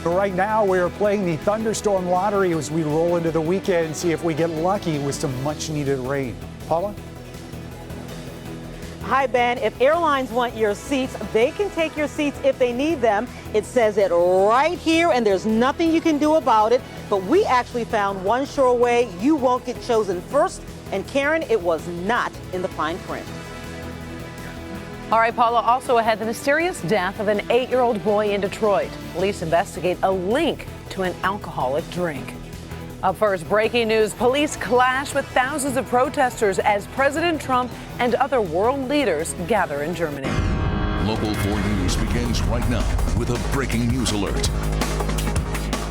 But right now, we are playing the thunderstorm lottery as we roll into the weekend and see if we get lucky with some much-needed rain. Paula? Hi, Ben. If airlines want your seats, they can take your seats if they need them. It says it right here, and there's nothing you can do about it. But we actually found one sure way you won't get chosen first. And Karen, it was not in the fine print. All right, Paula, also ahead, the mysterious death of an 8-year-old boy in Detroit. Police investigate a link to an alcoholic drink. Up first, breaking news. Police clash with thousands of protesters as President Trump and other world leaders gather in Germany. Local 4 News begins right now with a breaking news alert.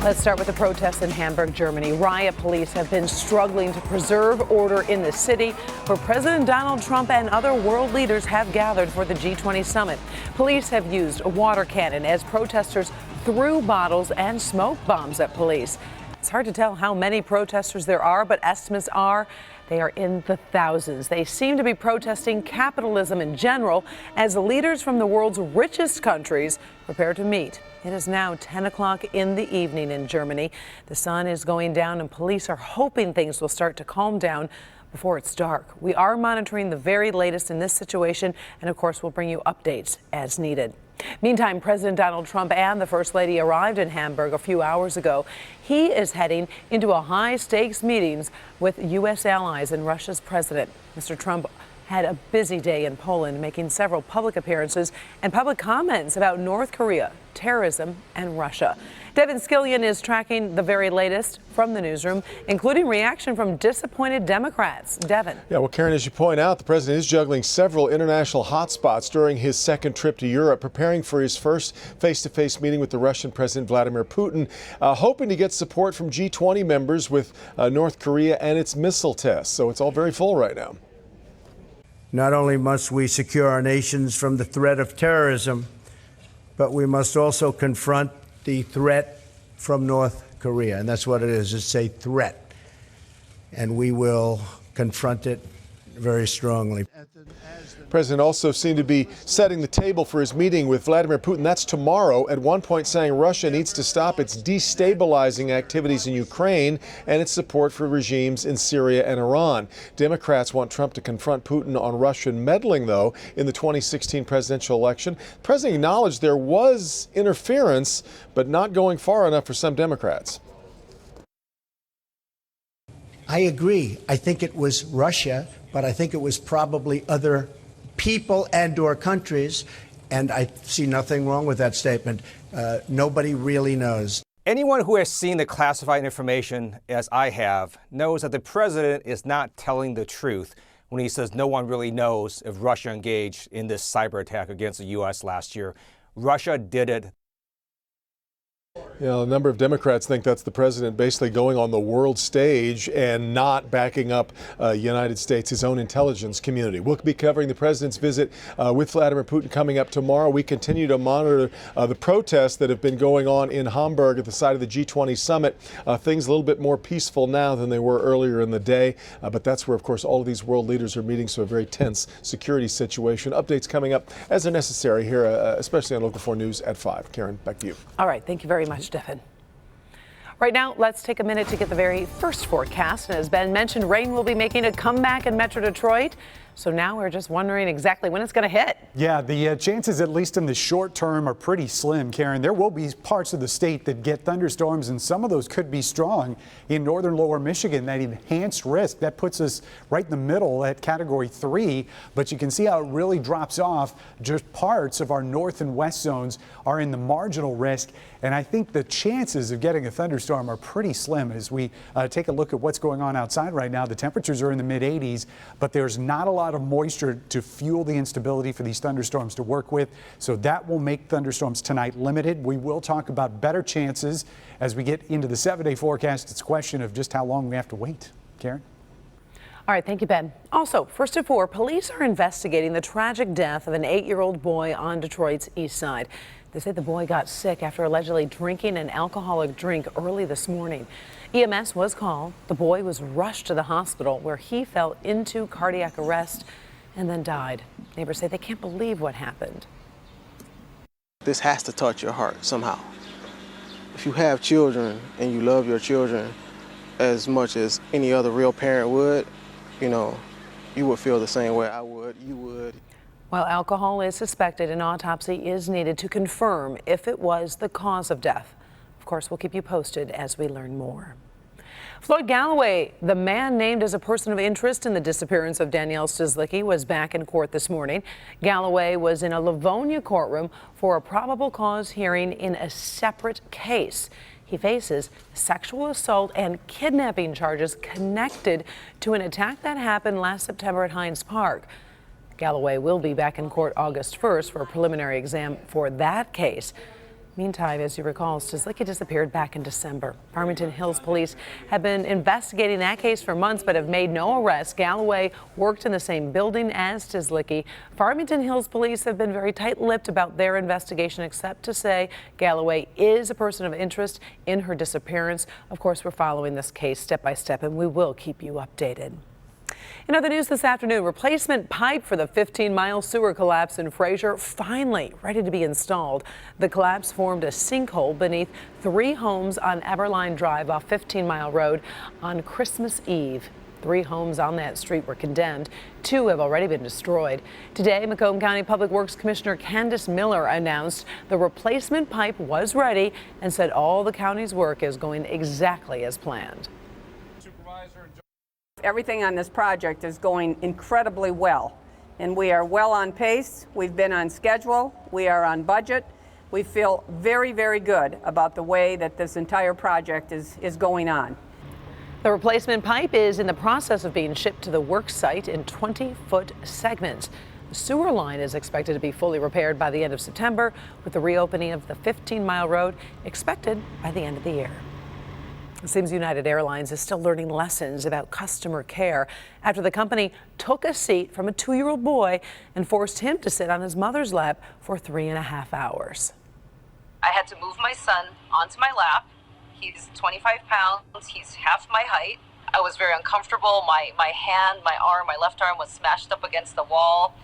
Let's start with the protests in Hamburg, Germany. Riot police have been struggling to preserve order in the city where President Donald Trump and other world leaders have gathered for the G20 summit. Police have used a water cannon as protesters threw bottles and smoke bombs at police. It's hard to tell how many protesters there are, but estimates are they are in the thousands. They seem to be protesting capitalism in general as leaders from the world's richest countries prepare to meet. It is now 10 o'clock in the evening in Germany. The sun is going down and police are hoping things will start to calm down before it's dark. We are monitoring the very latest in this situation, and of course, we'll bring you updates as needed. Meantime, President Donald Trump and the First Lady arrived in Hamburg a few hours ago. He is heading into a high-stakes meetings with U.S. allies and Russia's president. Mr. Trump had a busy day in Poland, making several public appearances and public comments about North Korea, terrorism, and Russia. Devin Scillian is tracking the very latest from the newsroom, including reaction from disappointed Democrats. Devin. Yeah, well, Karen, as you point out, the president is juggling several international hotspots during his second trip to Europe, preparing for his first face-to-face meeting with the Russian President Vladimir Putin, hoping to get support from G20 members with North Korea and its missile tests. So it's all very full right now. Not only must we secure our nations from the threat of terrorism, but we must also confront the threat from North Korea. And that's what it is. It's a threat. And we will confront it very strongly. The president also seemed to be setting the table for his meeting with Vladimir Putin. That's tomorrow, at one point saying Russia needs to stop its destabilizing activities in Ukraine and its support for regimes in Syria and Iran. Democrats want Trump to confront Putin on Russian meddling, though, in the 2016 presidential election. The president acknowledged there was interference, but not going far enough for some Democrats. I agree. I think it was Russia, but I think it was probably other people and or countries, and I see nothing wrong with that statement. Nobody really knows. Anyone who has seen the classified information, as I have, knows that the president is not telling the truth when he says no one really knows if Russia engaged in this cyber attack against the U.S. last year. Russia did it. A number of Democrats think that's the president basically going on the world stage and not backing up United States, his own intelligence community. We'll be covering the president's visit with Vladimir Putin coming up tomorrow. We continue to monitor the protests that have been going on in Hamburg at the site of the G20 summit. Things a little bit more peaceful now than they were earlier in the day. But that's where, of course, all of these world leaders are meeting, so a very tense security situation. Updates coming up as they're necessary here, especially on Local 4 News at 5. Karen, back to you. All right. Thank you very much, Devin. Right now, let's take a minute to get the very first forecast. And as Ben mentioned, rain will be making a comeback in Metro Detroit. So now we're just wondering exactly when it's going to hit. Yeah, the chances, at least in the short term, are pretty slim, Karen. There will be parts of the state that get thunderstorms, and some of those could be strong. In northern lower Michigan, that enhanced risk, that puts us right in the middle at Category 3. But you can see how it really drops off. Just parts of our north and west zones are in the marginal risk. And I think the chances of getting a thunderstorm are pretty slim as we take a look at what's going on outside right now. The temperatures are in the mid-80s, but there's not a lot of moisture to fuel the instability for these thunderstorms to work with. So that will make thunderstorms tonight limited. We will talk about better chances as we get into the 7-day forecast. It's a question of just how long we have to wait. Karen? All right, thank you, Ben. Also, first of all, police are investigating the tragic death of an 8-year-old boy on Detroit's east side. They say the boy got sick after allegedly drinking an alcoholic drink early this morning. EMS was called. The boy was rushed to the hospital where he fell into cardiac arrest and then died. Neighbors say they can't believe what happened. This has to touch your heart somehow. If you have children and you love your children as much as any other real parent would, you would feel the same way I would, you would. While alcohol is suspected, an autopsy is needed to confirm if it was the cause of death. Of course, we'll keep you posted as we learn more. Floyd Galloway, the man named as a person of interest in the disappearance of Danielle Cislicki, was back in court this morning. Galloway was in a Livonia courtroom for a probable cause hearing in a separate case. He faces sexual assault and kidnapping charges connected to an attack that happened last September at Hines Park. Galloway will be back in court August 1st for a preliminary exam for that case. Meantime, as you recall, Cislicki disappeared back in December. Farmington Hills police have been investigating that case for months but have made no arrests. Galloway worked in the same building as Cislicki. Farmington Hills police have been very tight-lipped about their investigation, except to say Galloway is a person of interest in her disappearance. Of course, we're following this case step by step, and we will keep you updated. In other news this afternoon, replacement pipe for the 15-mile sewer collapse in Fraser finally ready to be installed. The collapse formed a sinkhole beneath 3 homes on Everline Drive off 15-Mile Road on Christmas Eve. 3 homes on that street were condemned. 2 have already been destroyed. Today, Macomb County Public Works Commissioner Candace Miller announced the replacement pipe was ready and said all the county's work is going exactly as planned. Everything on this project is going incredibly well, and we are well on pace. We've been on schedule. We are on budget. We feel very, very good about the way that this entire project is going on. The replacement pipe is in the process of being shipped to the work site in 20-foot segments. The sewer line is expected to be fully repaired by the end of September, with the reopening of the 15-mile road expected by the end of the year. It seems United Airlines is still learning lessons about customer care after the company took a seat from a 2-year-old boy and forced him to sit on his mother's lap for 3.5 hours. I had to move my son onto my lap. He's 25 pounds. He's half my height. I was very uncomfortable. My hand, my arm, my left arm was smashed up against the wall.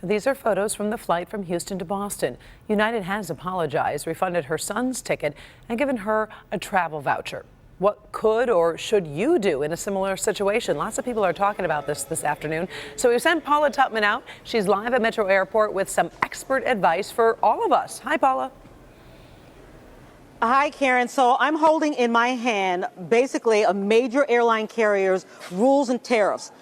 These are photos from the flight from Houston to Boston. United has apologized, refunded her son's ticket, and given her a travel voucher. What could or should you do in a similar situation? Lots of people are talking about this afternoon. So we sent Paula Tutman out. She's live at Metro Airport with some expert advice for all of us. Hi, Paula. Hi, Karen. So I'm holding in my hand basically a major airline carrier's rules and tariffs.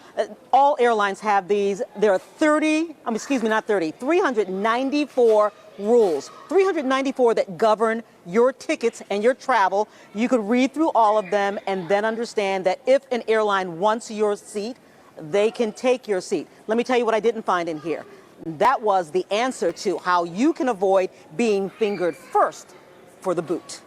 All airlines have these. There are 394 rules, 394 that govern your tickets and your travel. You could read through all of them and then understand that if an airline wants your seat, they can take your seat. Let me tell you what I didn't find in here. That was the answer to how you can avoid being fingered first for the boot.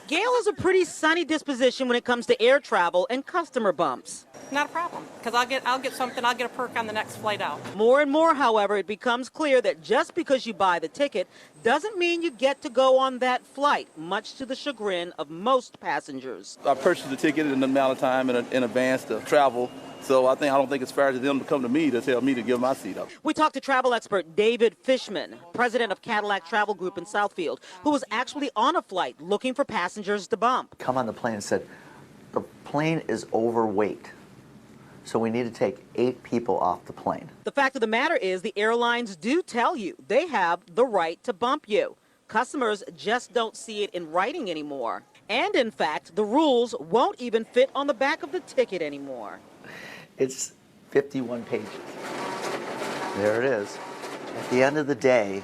Gail has a pretty sunny disposition when it comes to air travel and customer bumps. Not a problem, because I'll get something, I'll get a perk on the next flight out. More and more, however, it becomes clear that just because you buy the ticket doesn't mean you get to go on that flight, much to the chagrin of most passengers. I purchased the ticket in an amount of time in advance to travel. So I don't think it's fair to them to come to me to tell me to give my seat up. We talked to travel expert David Fishman, president of Cadillac Travel Group in Southfield, who was actually on a flight looking for passengers to bump. Come on the plane and said, the plane is overweight, so we need to take 8 people off the plane. The fact of the matter is the airlines do tell you they have the right to bump you. Customers just don't see it in writing anymore. And in fact, the rules won't even fit on the back of the ticket anymore. It's 51 pages. There it is. At the end of the day,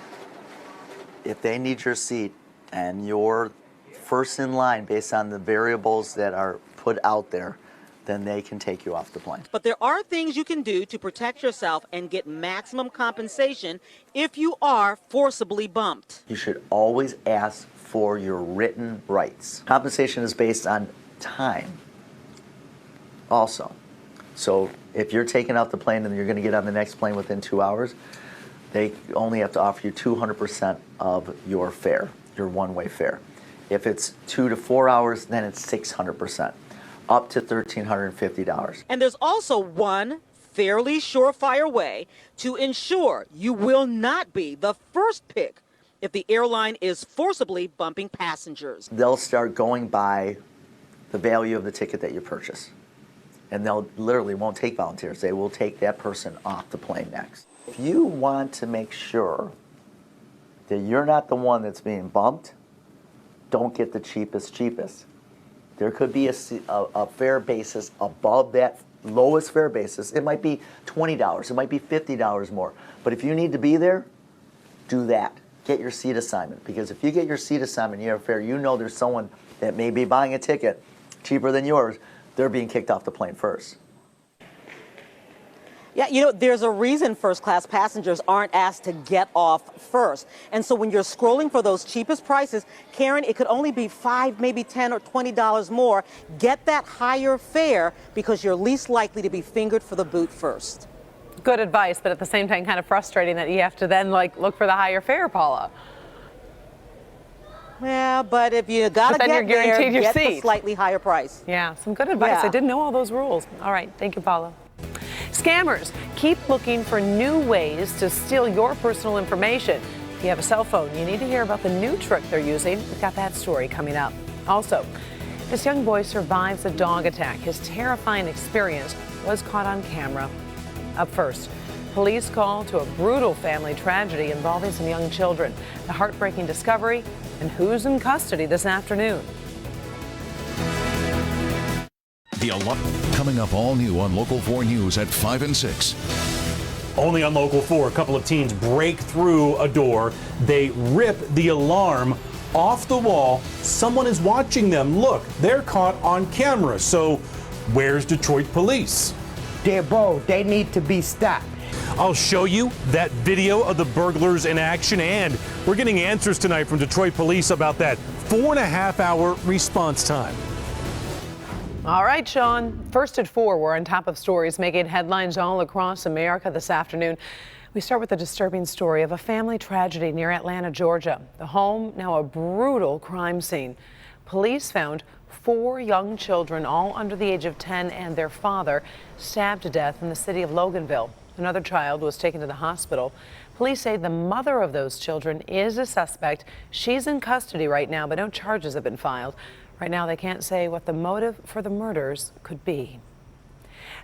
if they need your seat and you're first in line based on the variables that are put out there, then they can take you off the plane. But there are things you can do to protect yourself and get maximum compensation if you are forcibly bumped. You should always ask for your written rights. Compensation is based on time also. So if you're taken off the plane and you're going to get on the next plane within 2 hours, they only have to offer you 200% of your fare, your one-way fare. If it's 2 to 4 hours, then it's 600%, up to $1,350. And there's also one fairly surefire way to ensure you will not be the first pick if the airline is forcibly bumping passengers. They'll start going by the value of the ticket that you purchase. And they'll literally won't take volunteers. They will take that person off the plane next. If you want to make sure that you're not the one that's being bumped, don't get the cheapest. There could be a fare basis above that lowest fare basis. It might be $20, it might be $50 more. But if you need to be there, do that. Get your seat assignment. Because if you get your seat assignment, you have fare, you know there's someone that may be buying a ticket cheaper than yours, they're being kicked off the plane first. Yeah, there's a reason first-class passengers aren't asked to get off first. And so when you're scrolling for those cheapest prices, Karen, it could only be $5, maybe $10 or $20 more. Get that higher fare because you're least likely to be fingered for the boot first. Good advice, but at the same time, kind of frustrating that you have to then look for the higher fare, Paula. Yeah, but if you gotta get there, get the slightly higher price. Yeah, some good advice. Yeah. I didn't know all those rules. All right, thank you, Paula. Scammers keep looking for new ways to steal your personal information. If you have a cell phone, you need to hear about the new trick they're using. We've got that story coming up. Also, this young boy survives a dog attack. His terrifying experience was caught on camera. Up first, police call to a brutal family tragedy involving some young children. The heartbreaking discovery and who's in custody this afternoon. The alarm coming up all new on Local 4 News at 5 and 6. Only on Local 4, a couple of teens break through a door. They rip the alarm off the wall. Someone is watching them. Look, they're caught on camera. So where's Detroit police? They're bold. They need to be stopped. I'll show you that video of the burglars in action, and we're getting answers tonight from Detroit police about that 4.5-hour response time. All right, Sean. First at 4, we're on top of stories making headlines all across America this afternoon. We start with a disturbing story of a family tragedy near Atlanta, Georgia. The home, now a brutal crime scene. Police found 4 young children, all under the age of 10, and their father stabbed to death in the city of Loganville. Another child was taken to the hospital. Police say the mother of those children is a suspect. She's in custody right now, but no charges have been filed. Right now, they can't say what the motive for the murders could be.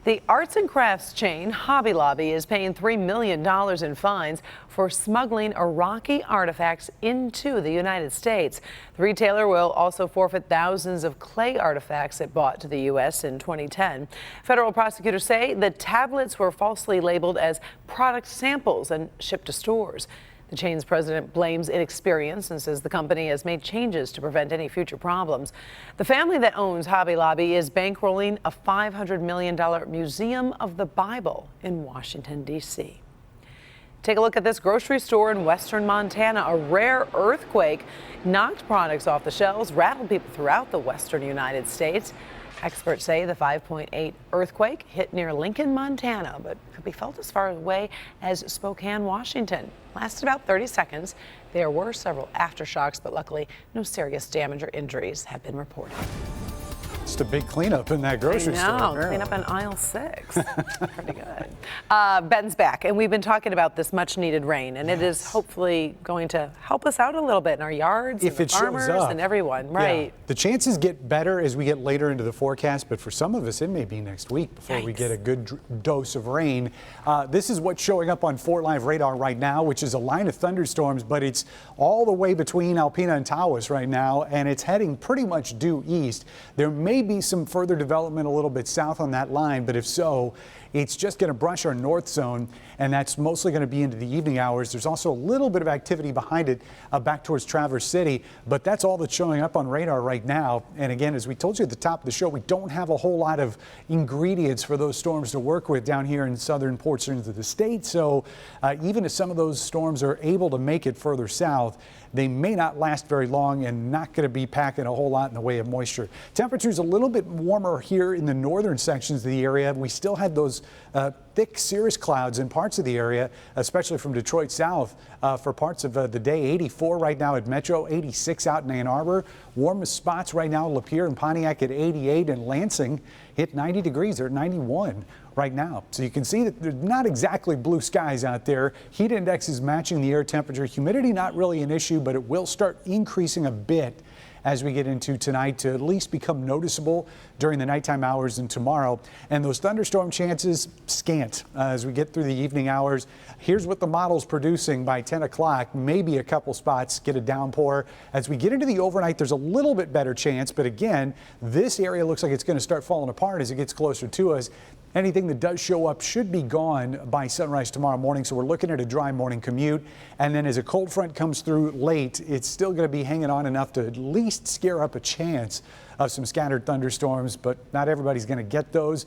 The arts and crafts chain Hobby Lobby is paying $3 million in fines for smuggling Iraqi artifacts into the United States. The retailer will also forfeit thousands of clay artifacts it bought to the U.S. in 2010. Federal prosecutors say the tablets were falsely labeled as product samples and shipped to stores. The chain's president blames inexperience and says the company has made changes to prevent any future problems. The family that owns Hobby Lobby is bankrolling a $500 million Museum of the Bible in Washington, D.C. Take a look at this grocery store in western Montana. A rare earthquake knocked products off the shelves, rattled people throughout the western United States. Experts say the 5.8 earthquake hit near Lincoln, Montana, but could be felt as far away as Spokane, Washington. Lasted about 30 seconds. There were several aftershocks, but luckily no serious damage or injuries have been reported. Just a big cleanup in that grocery store. Clean up in aisle 6. Pretty good. Ben's back, and we've been talking about this much-needed rain, and it is hopefully going to help us out a little bit in our yards, if and the it farmers, shows up, and everyone. Right. Yeah. The chances get better as we get later into the forecast, but for some of us, it may be next week before we get a good dose of rain. This is what's showing up on Fort Live radar right now, which is a line of thunderstorms, but it's all the way between Alpena and Tawas right now, and it's heading pretty much due east. There may be some further development a little bit south on that line, but if so, it's just going to brush our north zone, and that's mostly going to be into the evening hours. There's also a little bit of activity behind it back towards Traverse City, but that's all that's showing up on radar right now. And again, as we told you at the top of the show, we don't have a whole lot of ingredients for those storms to work with down here in southern portions of the state. So even if some of those storms are able to make it further south, they may not last very long and not going to be packing a whole lot in the way of moisture. Temperatures a little bit warmer here in the northern sections of the area. We still had those thick cirrus clouds in parts of the area, especially from Detroit south for parts of the day. 84 right now at Metro, 86 out in Ann Arbor. Warmest spots right now, Lapeer and Pontiac at 88, and Lansing hit 90 degrees. They're at 91 right now. So you can see that there's not exactly blue skies out there. Heat index is matching the air temperature. Humidity not really an issue, but it will start increasing a bit as we get into tonight to at least become noticeable during the nighttime hours and tomorrow. And those thunderstorm chances scant as we get through the evening hours. Here's what the model's producing by 10 o'clock. Maybe a couple spots get a downpour. As we get into the overnight, there's a little bit better chance. But again, this area looks like it's going to start falling apart as it gets closer to us. Anything that does show up should be gone by sunrise tomorrow morning. So we're looking at a dry morning commute. And then as a cold front comes through late, it's still going to be hanging on enough to at least scare up a chance of some scattered thunderstorms. But not everybody's going to get those.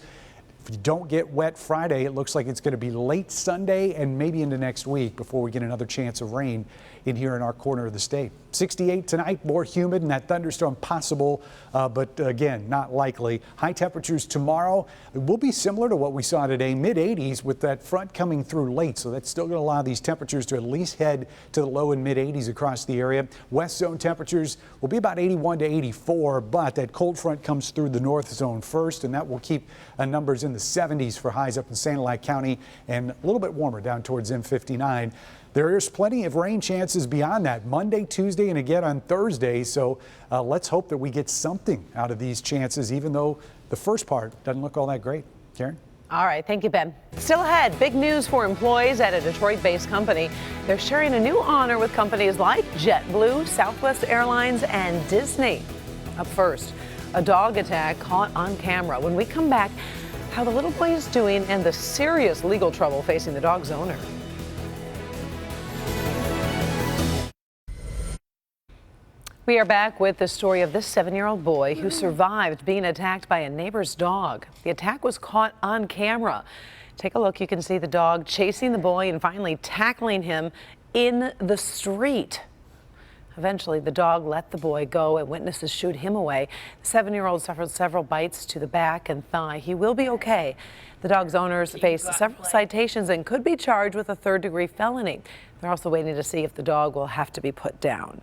If you don't get wet Friday, it looks like it's going to be late Sunday and maybe into next week before we get another chance of rain in here in our corner of the state. 68 tonight, more humid and that thunderstorm possible, but again, not likely. High temperatures tomorrow will be similar to what we saw today, mid-80s with that front coming through late. So that's still going to allow these temperatures to at least head to the low and mid-80s across the area. West zone temperatures will be about 81 to 84, but that cold front comes through the north zone first, and that will keep numbers in the 70s for highs up in Sanilac County and a little bit warmer down towards M59. There is plenty of rain chances beyond that Monday, Tuesday, and again on Thursday. So let's hope that we get something out of these chances, even though the first part doesn't look all that great. Karen? All right. Thank you, Ben. Still ahead, big news for employees at a Detroit-based company. They're sharing a new honor with companies like JetBlue, Southwest Airlines, and Disney. Up first, a dog attack caught on camera. When we come back, how the little boy is doing and the serious legal trouble facing the dog's owner. We are back with the story of this 7-year-old boy who survived being attacked by a neighbor's dog. The attack was caught on camera. Take a look. You can see the dog chasing the boy and finally tackling him in the street. Eventually, the dog let the boy go and witnesses shooed him away. The 7-year-old suffered several bites to the back and thigh. He will be okay. The dog's owners face several citations and could be charged with a third-degree felony. They're also waiting to see if the dog will have to be put down.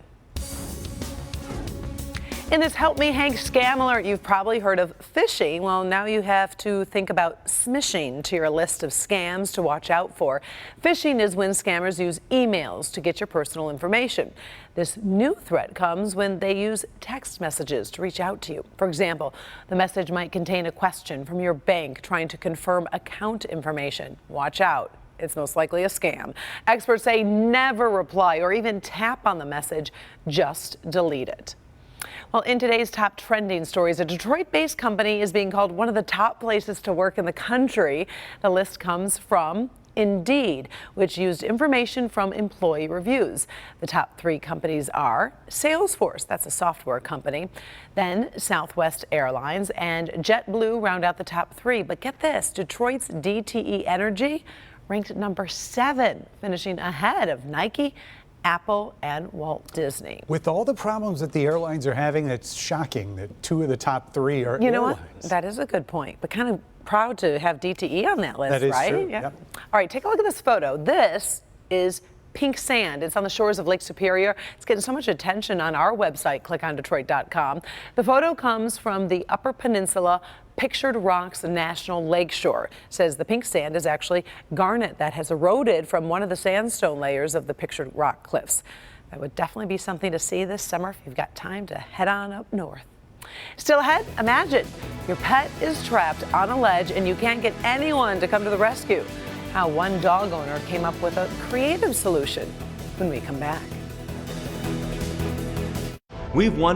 In this Help Me Hank scam alert, you've probably heard of phishing. Well, now you have to think about smishing to your list of scams to watch out for. Phishing is when scammers use emails to get your personal information. This new threat comes when they use text messages to reach out to you. For example, the message might contain a question from your bank trying to confirm account information. Watch out. It's most likely a scam. Experts say never reply or even tap on the message. Just delete it. Well, in today's top trending stories, a Detroit-based company is being called one of the top places to work in the country. The list comes from Indeed, which used information from employee reviews. The top 3 companies are Salesforce, that's a software company, then Southwest Airlines, and JetBlue round out the top 3. But get this, Detroit's DTE Energy ranked number 7, finishing ahead of Nike, Apple, and Walt Disney. With all the problems that the airlines are having, it's shocking that 2 of the top 3 are You know airlines. what? That is a good point, but kind of proud to have DTE on that list, That is right? true, Yeah. yep. All right, take a look at this photo. This is pink sand. It's on the shores of Lake Superior. It's getting so much attention on our website, clickondetroit.com. The photo comes from the Upper Peninsula Pictured Rocks National Lakeshore. It says the pink sand is actually garnet that has eroded from one of the sandstone layers of the Pictured Rock cliffs. That would definitely be something to see this summer if you've got time to head on up north. Still ahead, imagine your pet is trapped on a ledge and you can't get anyone to come to the rescue. How one dog owner came up with a creative solution when we come back. We've won